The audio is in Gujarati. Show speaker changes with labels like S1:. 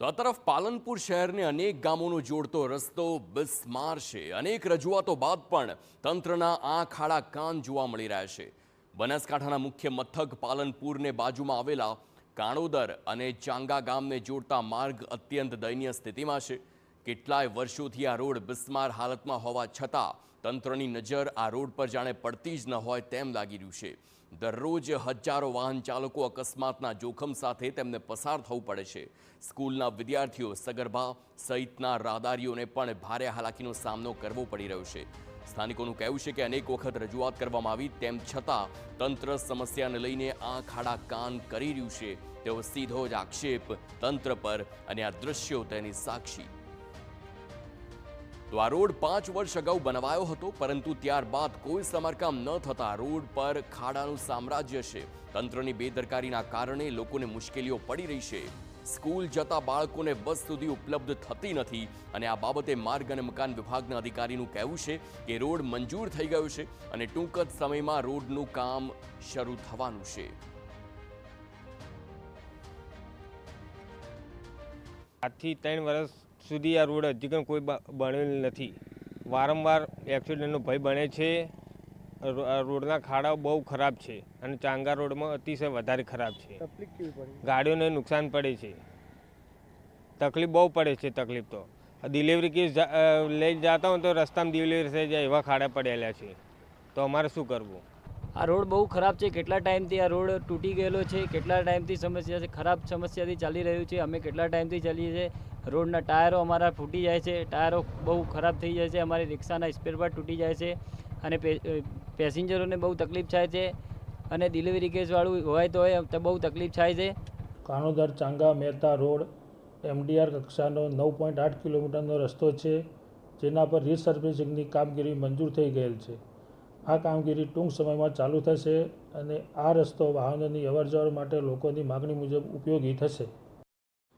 S1: તો આ તરફ પાલનપુર શહેરને અનેક ગામોનો જોડતો રસ્તો બિસ્માર છે. અનેક રજૂઆતો બાદ પણ તંત્રના આંખ આડા કાન જોવા મળી રહ્યા છે. બનાસકાંઠાના મુખ્ય મથક પાલનપુરને બાજુમાં આવેલા કાણોદર અને ચાંગા ગામને જોડતા માર્ગ અત્યંત દયનીય સ્થિતિમાં છે. કેટલાય વર્ષોથી આ રોડ બિસ્માર હાલતમાં હોવા છતાં તંત્રની નજર આ રોડ પર જાણે પડતી જ ન હોય તેમ લાગી રહ્યું છે. દરરોજ હજારો વાહન ચાલકો અકસ્માતના જોખમ સાથે તેમને પસાર થવું પડે છે. સ્કૂલના વિદ્યાર્થીઓ, સગર્ભા સહિતના રાહદારીઓને પણ ભારે હાલાકીનો સામનો કરવો પડી રહ્યો છે. સ્થાનિકોનું કહેવું છે કે અનેક વખત રજૂઆત કરવામાં આવી તેમ છતાં તંત્ર સમસ્યાને લઈને આંખ આડા કાન કરી રહ્યું છે. તેવો સીધો જ આક્ષેપ તંત્ર પર, અને આ દ્રશ્યો તેની સાક્ષી. તો આ રોડ 5 વર્ષ અગાઉ બનાવાયો હતો, પરંતુ ત્યારબાદ કોઈ સમારકામ ન થતા રોડ પર ખાડાનું સામ્રાજ્ય છે. તંત્રની બેદરકારીના કારણે લોકોને મુશ્કેલીઓ પડી રહી છે. સ્કૂલ જતા બાળકોને બસ સુધી ઉપલબ્ધ થતી નથી, અને આ બાબતે માર્ગ અને મકાન વિભાગના અધિકારીનું કહેવું છે કે રોડ મંજૂર થઈ ગયો છે અને ટૂંક જ સમયમાં રોડનું કામ શરૂ થવાનું છે.
S2: આજથી 3 વર્ષ સુધી આ રોડ હજી પણ કોઈ બનેલ નથી. વારંવાર એક્સિડન્ટનો ભય બને છે. રોડના ખાડા બહુ ખરાબ છે અને ચાંગા રોડમાં અતિશય વધારે ખરાબ છે. ગાડીઓને નુકસાન પડે છે, તકલીફ બહુ પડે છે. તકલીફ તો ડિલિવરી કેસ લઈ જતા હોય તો રસ્તામાં ડિલિવરી થઈ જાય એવા ખાડા પડેલા છે. તો અમારે શું કરવું?
S3: આ રોડ બહુ ખરાબ છે. કેટલા ટાઈમથી આ રોડ તૂટી ગયેલો છે, કેટલા ટાઈમથી સમસ્યા છે, ખરાબ સમસ્યાથી ચાલી રહ્યું છે. અમે કેટલા ટાઈમથી ચાલીએ છીએ. રોડના ટાયરો અમારા ફૂટી જાય છે, ટાયરો બહુ ખરાબ થઈ જાય છે, અમારી રિક્ષાના સ્પેર પાર્ટ તૂટી જાય છે અને પેસેન્જરોને બહુ તકલીફ થાય છે. અને ડિલિવરી કેસવાળું હોય તો બહુ તકલીફ થાય છે.
S4: કાણોદર ચાંગા મહેતા રોડ MDR કક્ષાનો 9.8 કિલોમીટરનો રસ્તો છે, જેના પર રીસર્ફેસિંગની કામગીરી મંજૂર થઈ ગયેલ છે. આ કામગીરી ટૂંક સમયમાં ચાલુ થશે અને આ રસ્તો વાહનોની અવરજવર માટે લોકોની માગણી મુજબ ઉપયોગી થશે.